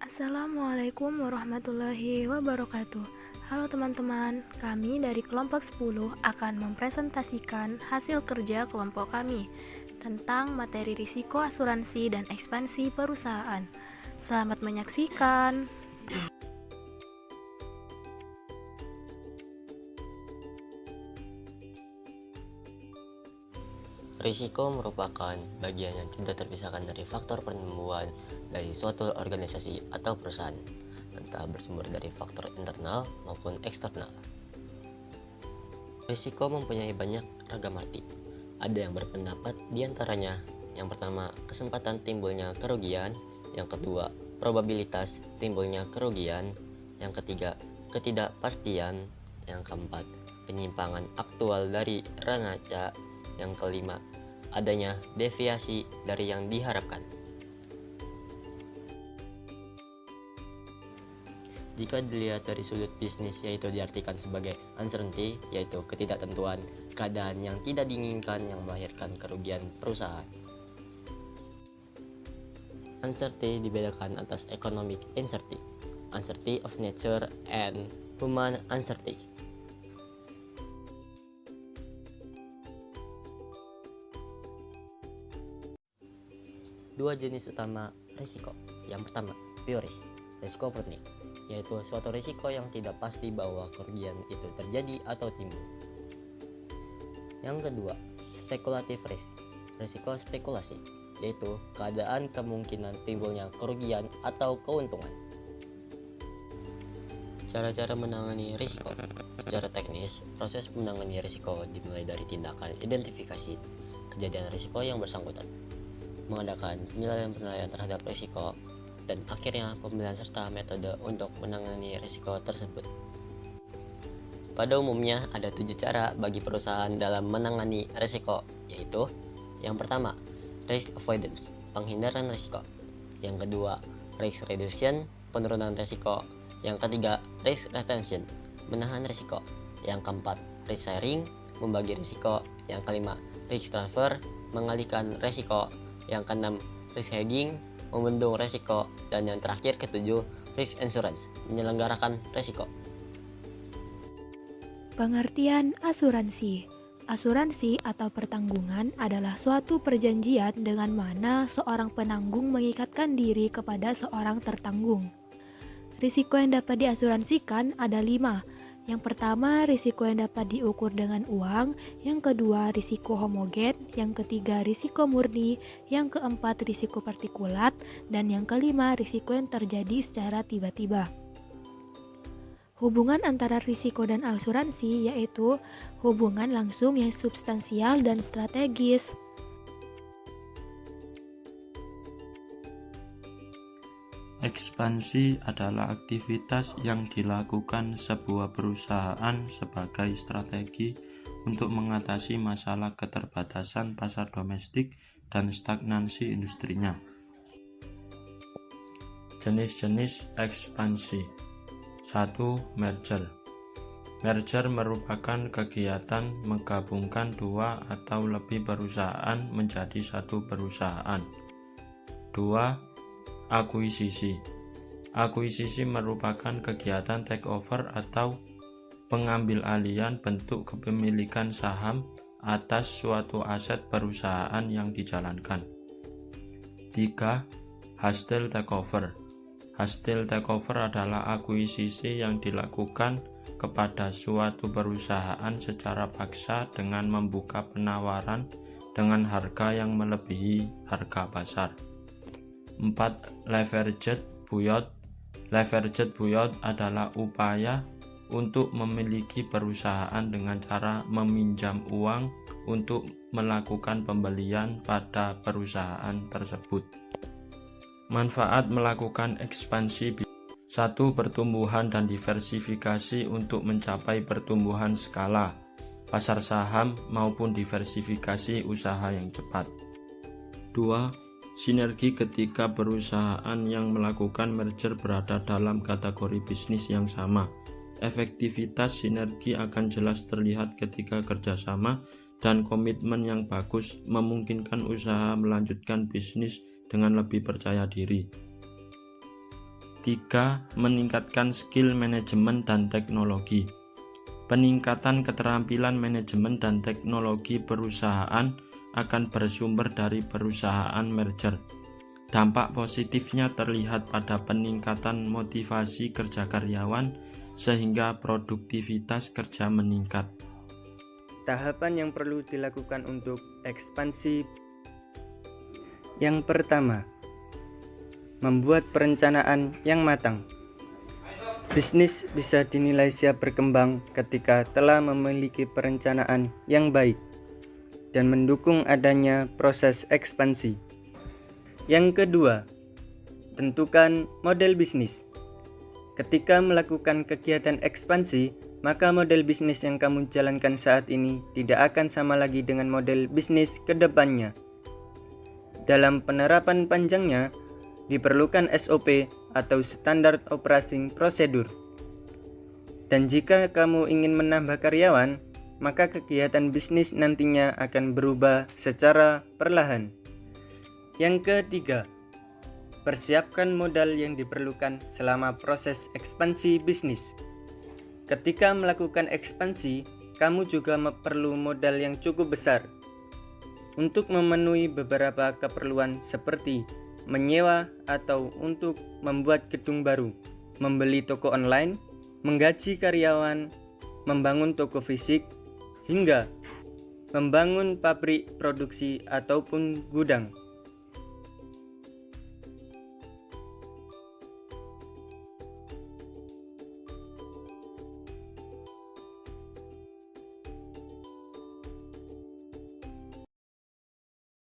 Assalamualaikum warahmatullahi wabarakatuh. Halo teman-teman, kami dari kelompok 10 akan mempresentasikan hasil kerja kelompok kami tentang materi risiko asuransi dan ekspansi perusahaan. Selamat menyaksikan. Risiko merupakan bagian yang tidak terpisahkan dari faktor pertumbuhan dari suatu organisasi atau perusahaan, entah bersumber dari faktor internal maupun eksternal. Risiko mempunyai banyak ragam arti. Ada yang berpendapat diantaranya, yang pertama, kesempatan timbulnya kerugian, yang kedua, probabilitas timbulnya kerugian, yang ketiga, ketidakpastian, yang keempat, penyimpangan aktual dari rancang, yang kelima, adanya deviasi dari yang diharapkan. Jika dilihat dari sudut bisnis, yaitu diartikan sebagai uncertainty, yaitu ketidaktentuan, keadaan yang tidak diinginkan yang melahirkan kerugian perusahaan. Uncertainty dibedakan atas economic uncertainty, uncertainty of nature, and human uncertainty. Dua jenis utama risiko. Yang pertama, pure risk, risiko murni, yaitu suatu risiko yang tidak pasti bahwa kerugian itu terjadi atau timbul. Yang kedua, speculative risk, risiko spekulasi, yaitu keadaan kemungkinan timbulnya kerugian atau keuntungan. Cara-cara menangani risiko. Secara teknis, proses menangani risiko dimulai dari tindakan identifikasi kejadian risiko yang bersangkutan, mengadakan penilaian terhadap risiko, dan akhirnya pemilihan serta metode untuk menangani risiko tersebut. Pada umumnya ada 7 cara bagi perusahaan dalam menangani risiko, yaitu yang pertama, risk avoidance, penghindaran risiko. Yang kedua, risk reduction, penurunan risiko. Yang ketiga, risk retention, menahan risiko. Yang keempat, risk sharing, membagi risiko. Yang kelima, risk transfer, mengalihkan risiko. Yang keenam, risk hedging, membendung risiko. Dan yang terakhir, ketujuh, risk insurance, menyelenggarakan risiko. Pengertian asuransi. Asuransi atau pertanggungan adalah suatu perjanjian dengan mana seorang penanggung mengikatkan diri kepada seorang tertanggung. Risiko yang dapat diasuransikan ada 5. Yang pertama, risiko yang dapat diukur dengan uang. Yang kedua, risiko homogen. Yang ketiga, risiko murni. Yang keempat, risiko partikulat. Dan yang kelima, risiko yang terjadi secara tiba-tiba. Hubungan antara risiko dan asuransi yaitu hubungan langsung yang substansial dan strategis. Ekspansi adalah aktivitas yang dilakukan sebuah perusahaan sebagai strategi untuk mengatasi masalah keterbatasan pasar domestik dan stagnansi industrinya. Jenis-jenis ekspansi. 1. Merger. Merger merupakan kegiatan menggabungkan dua atau lebih perusahaan menjadi satu perusahaan. 2. Akuisisi. Akuisisi merupakan kegiatan takeover atau pengambil alihan bentuk kepemilikan saham atas suatu aset perusahaan yang dijalankan. 3. Hostile takeover. Hostile takeover adalah akuisisi yang dilakukan kepada suatu perusahaan secara paksa dengan membuka penawaran dengan harga yang melebihi harga pasar. 4. Leveraged buyout. Leveraged buyout adalah upaya untuk memiliki perusahaan dengan cara meminjam uang untuk melakukan pembelian pada perusahaan tersebut. Manfaat melakukan ekspansi. 1. Pertumbuhan dan diversifikasi untuk mencapai pertumbuhan skala pasar saham maupun diversifikasi usaha yang cepat. 2. Sinergi ketika perusahaan yang melakukan merger berada dalam kategori bisnis yang sama. Efektivitas sinergi akan jelas terlihat ketika kerjasama dan komitmen yang bagus memungkinkan usaha melanjutkan bisnis dengan lebih percaya diri. ketiga, meningkatkan skill manajemen dan teknologi. Peningkatan keterampilan manajemen dan teknologi perusahaan akan bersumber dari perusahaan merger. Dampak positifnya terlihat pada peningkatan motivasi kerja karyawan sehingga produktivitas kerja meningkat. Tahapan yang perlu dilakukan untuk ekspansi. Yang pertama, membuat perencanaan yang matang. Bisnis bisa dinilai siap berkembang ketika telah memiliki perencanaan yang baik dan mendukung adanya proses ekspansi. Yang kedua, tentukan model bisnis. Ketika melakukan kegiatan ekspansi, maka model bisnis yang kamu jalankan saat ini tidak akan sama lagi dengan model bisnis ke depannya. Dalam penerapan panjangnya, diperlukan SOP atau Standard Operating Procedure. Dan jika kamu ingin menambah karyawan, maka kegiatan bisnis nantinya akan berubah secara perlahan. Yang ketiga, persiapkan modal yang diperlukan selama proses ekspansi bisnis. Ketika melakukan ekspansi, kamu juga perlu modal yang cukup besar untuk memenuhi beberapa keperluan seperti menyewa atau untuk membuat gedung baru, membeli toko online, menggaji karyawan, membangun toko fisik, hingga membangun pabrik produksi ataupun gudang.